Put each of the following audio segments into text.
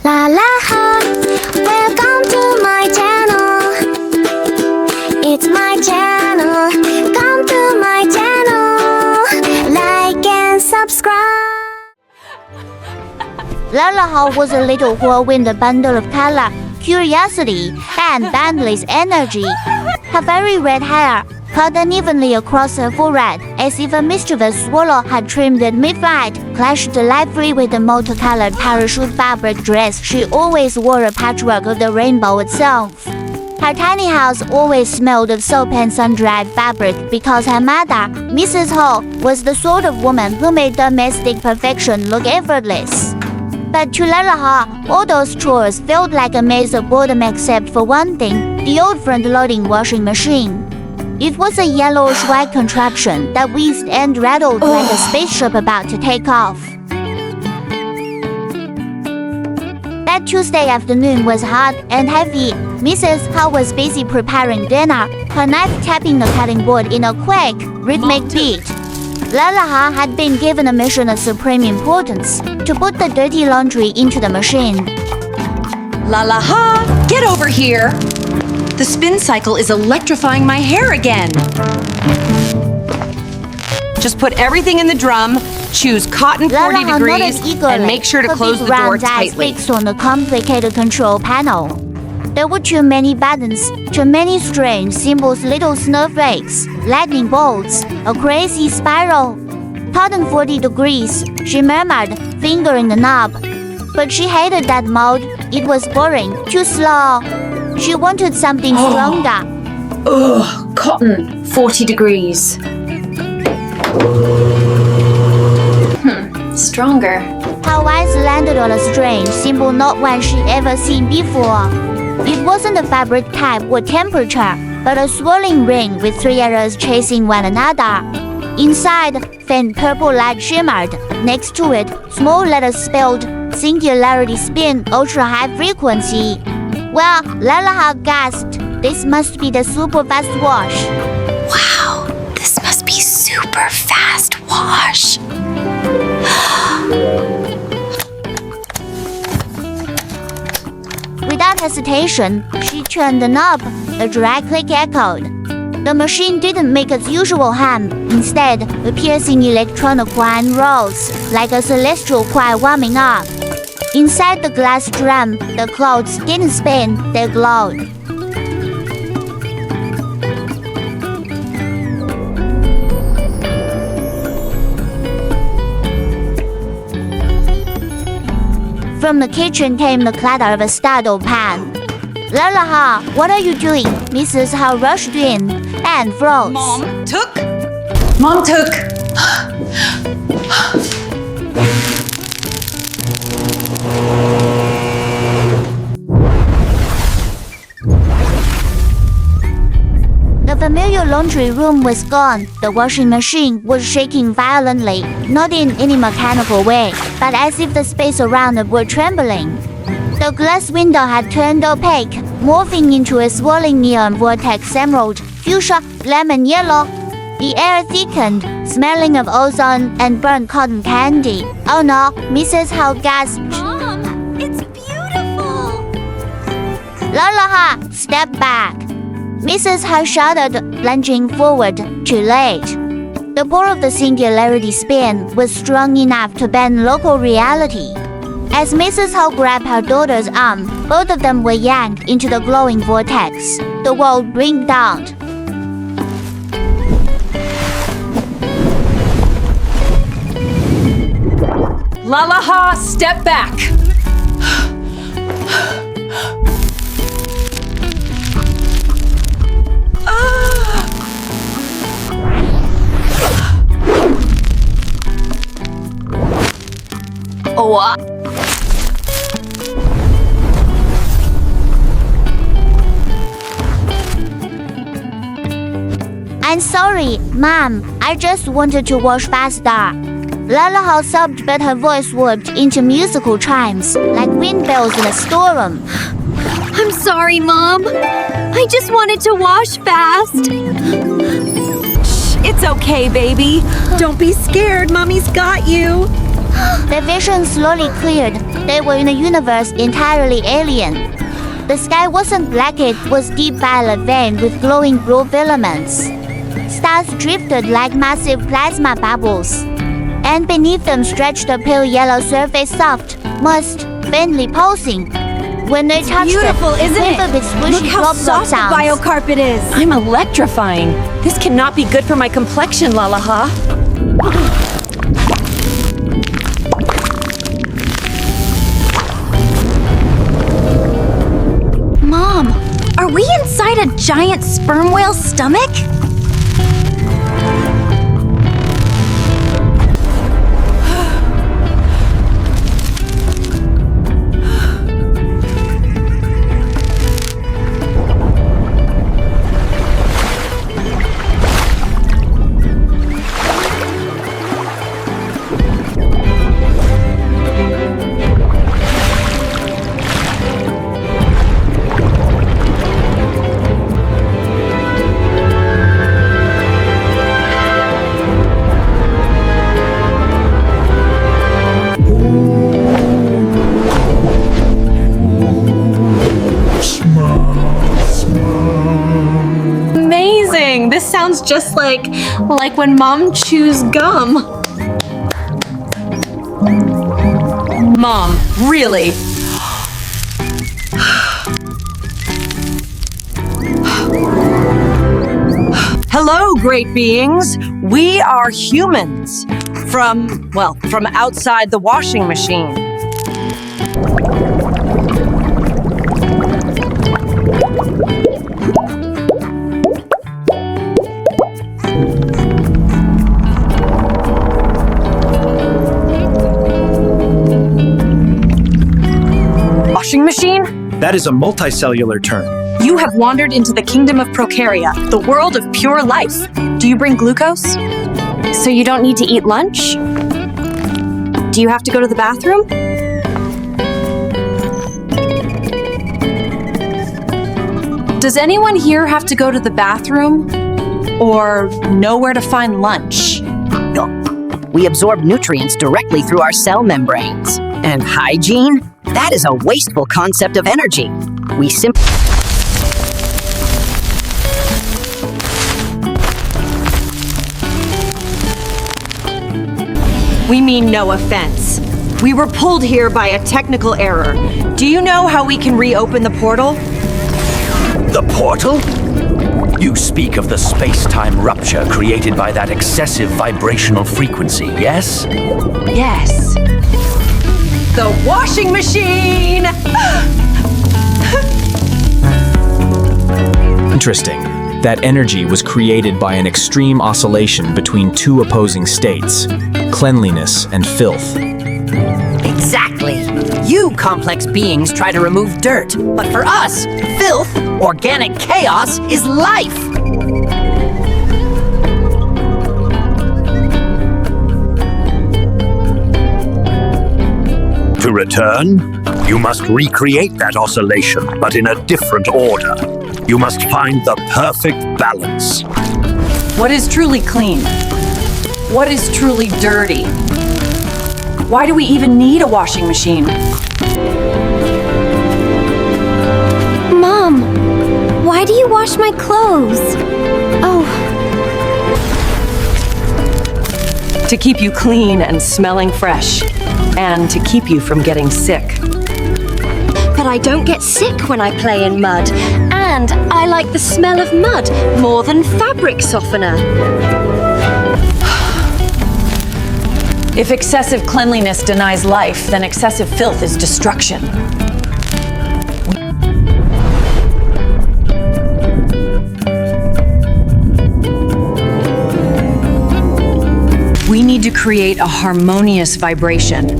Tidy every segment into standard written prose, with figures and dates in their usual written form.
Lalaha, welcome to my channel. It's my channel. Come to my channel. Like and subscribe. Lalaha was a little whirlwind bundle of color, curiosity, and boundless energy. Her very red hair curled unevenly across her forehead, as if a mischievous swallow had trimmed it mid-flight, clashed delightfully with the multicolored parachute fabric dress she always wore, a patchwork of the rainbow itself. Her tiny house always smelled of soap and sun-dried fabric because her mother, Mrs. Hall, was the sort of woman who made domestic perfection look effortless. But to Lalaha, all those chores felt like a maze of boredom except for one thing, the old front-loading washing machine. It was a yellowish-white contraption that whizzed and rattled like a spaceship about to take off. That Tuesday afternoon was hot and heavy. Mrs. Hall was busy preparing dinner, her knife tapping the cutting board in a quick, rhythmic beat. Lalaha had been given a mission of supreme importance, to put the dirty laundry into the machine. Lalaha, get over here! The spin cycle is electrifying my hair again. Just put everything in the drum, choose cotton 40 Lalaha degrees, nodded and make sure to her close big the door round eyes tightly. fixed on the complicated control panel. There were too many buttons, too many strange symbols, little snowflakes, lightning bolts, a crazy spiral. Cotton 40 degrees, she murmured, fingering the knob. But she hated that mode. It was boring, too slow. She wanted something stronger. Ugh, cotton 40 degrees. Stronger. Her eyes landed on a strange symbol not one she'd ever seen before. It wasn't a fabric type or temperature, but a swirling ring with three arrows chasing one another. Inside, faint purple light shimmered. Next to it, small letters spelled Singularity Spin Ultra High Frequency. Well, Lalaha gasped. This must be the super fast wash. Wow, this must be super fast wash. Without hesitation, she turned the knob. A dry click echoed. The machine didn't make its usual hum. Instead, a piercing electronic whine rose, like a celestial choir warming up. Inside the glass drum, the clothes didn't spin, they glowed. From the kitchen came the clatter of a startled pan. Lalaha, what are you doing? Mrs. Hall rushed in and froze. Mom took. The familiar laundry room was gone. The washing machine was shaking violently, not in any mechanical way, but as if the space around it were trembling. The glass window had turned opaque, morphing into a swirling neon vortex, emerald, fuchsia, lemon yellow. The air thickened, smelling of ozone and burnt cotton candy. Oh no, Mrs. Hall gasped. Mom, it's beautiful. Lalaha, step back. Mrs. Hall shuddered, lunging forward, too late. The pull of the singularity spin was strong enough to bend local reality. As Mrs. Hall grabbed her daughter's arm, both of them were yanked into the glowing vortex. The world blinked out. Lalaha, step back. Oh. I'm sorry, Mom. I just wanted to wash faster. Lalaha sobbed, but her voice warped into musical chimes, like wind bells in a storm. I'm sorry, Mom. I just wanted to wash fast. It's okay, baby. Don't be scared. Mommy's got you. The vision slowly cleared. They were in a universe entirely alien. The sky wasn't black, it was deep violet veined with glowing blue filaments. Stars drifted like massive plasma bubbles, and beneath them stretched a pale yellow surface, soft, moist, faintly pulsing. When they touched Beautiful, it, isn't it? quivered with squishy Look how plop soft the sounds. biocarpet is. I'm electrifying. This cannot be good for my complexion, Lalaha. Mom, are we inside a giant sperm whale's stomach? Amazing! This sounds just like when Mom chews gum. Mom, really? Hello, great beings. We are humans from outside the washing machine. Washing machine? That is a multicellular term. You have wandered into the kingdom of Prokarya, the world of pure life. Do you bring glucose? So you don't need to eat lunch? Do you have to go to the bathroom? Does anyone here have to go to the bathroom? Or know where to find lunch? We absorb nutrients directly through our cell membranes. And hygiene? That is a wasteful concept of energy. We simply... We mean no offense. We were pulled here by a technical error. Do you know how we can reopen the portal? The portal? You speak of the space-time rupture created by that excessive vibrational frequency, yes? Yes. The washing machine! Interesting. That energy was created by an extreme oscillation between two opposing states, cleanliness and filth. Exactly. You complex beings try to remove dirt, but for us, filth, organic chaos, is life. To return, you must recreate that oscillation, but in a different order. You must find the perfect balance. What is truly clean? What is truly dirty? Why do we even need a washing machine? Mom, why do you wash my clothes? Oh, To keep you clean and smelling fresh, and to keep you from getting sick. but I don't get sick when I play in mud. And I like the smell of mud more than fabric softener. If excessive cleanliness denies life, then excessive filth is destruction. We need to create a harmonious vibration,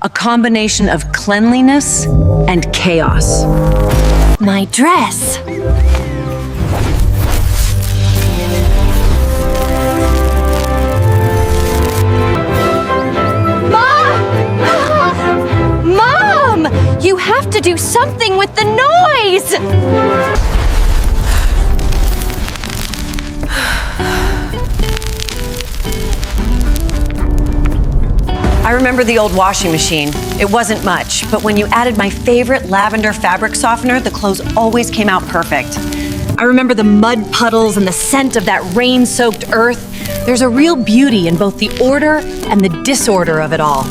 a combination of cleanliness and chaos. My dress. Mom! You have to do something with the noise! I remember the old washing machine. It wasn't much, but when you added my favorite lavender fabric softener, the clothes always came out perfect. I remember the mud puddles and the scent of that rain-soaked earth. There's a real beauty in both the order and the disorder of it all.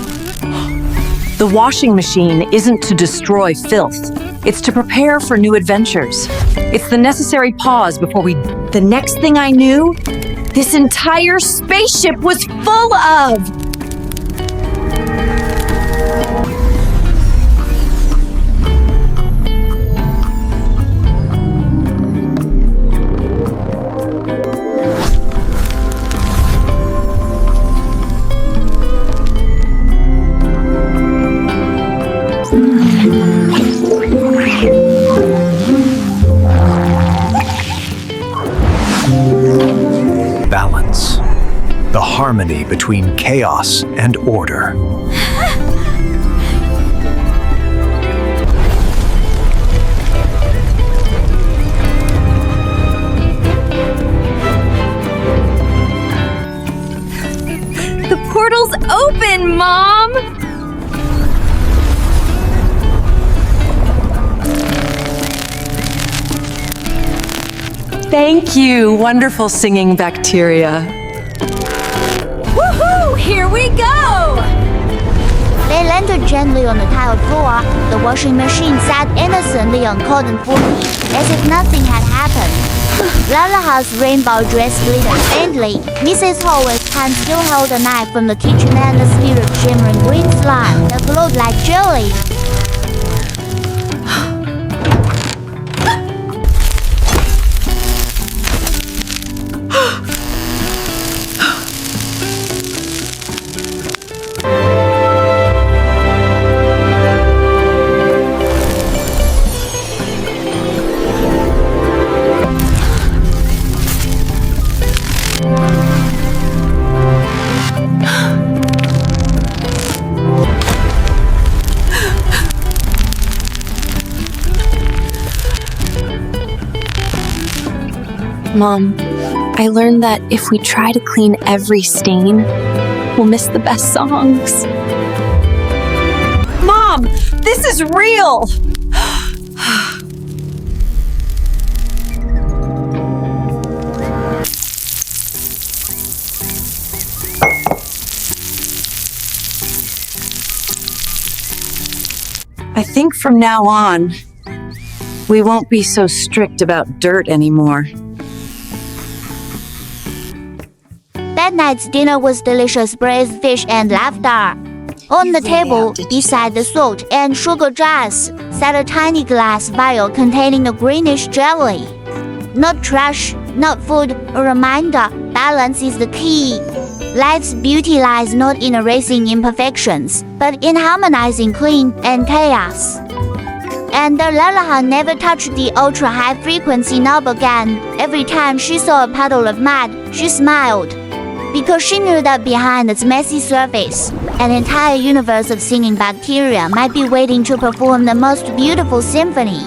The washing machine isn't to destroy filth. It's to prepare for new adventures. It's the necessary pause before The next thing I knew, this entire spaceship was full of... Balance. The harmony between chaos and order. The portal's open, Mom! Thank you, wonderful singing bacteria. Woohoo! Here we go! They landed gently on the tiled floor. The washing machine sat innocently on cotton footing, as if nothing had happened. Lalaha's rainbow dress glittered faintly. Mrs. Howard's hand still held a knife from the kitchen and a spear of shimmering green slime that glowed like jelly. Mom, I learned that if we try to clean every stain, we'll miss the best songs. Mom, this is real! I think from now on, we won't be so strict about dirt anymore. That night's dinner was delicious braised fish and laughter. On the table, beside the salt and sugar jars, sat a tiny glass vial containing a greenish jelly. Not trash, not food, a reminder, balance is the key. Life's beauty lies not in erasing imperfections, but in harmonizing clean and chaos. And the Lalaha never touched the ultra-high frequency knob again. Every time she saw a puddle of mud, she smiled. Because she knew that behind its messy surface, an entire universe of singing bacteria might be waiting to perform the most beautiful symphony.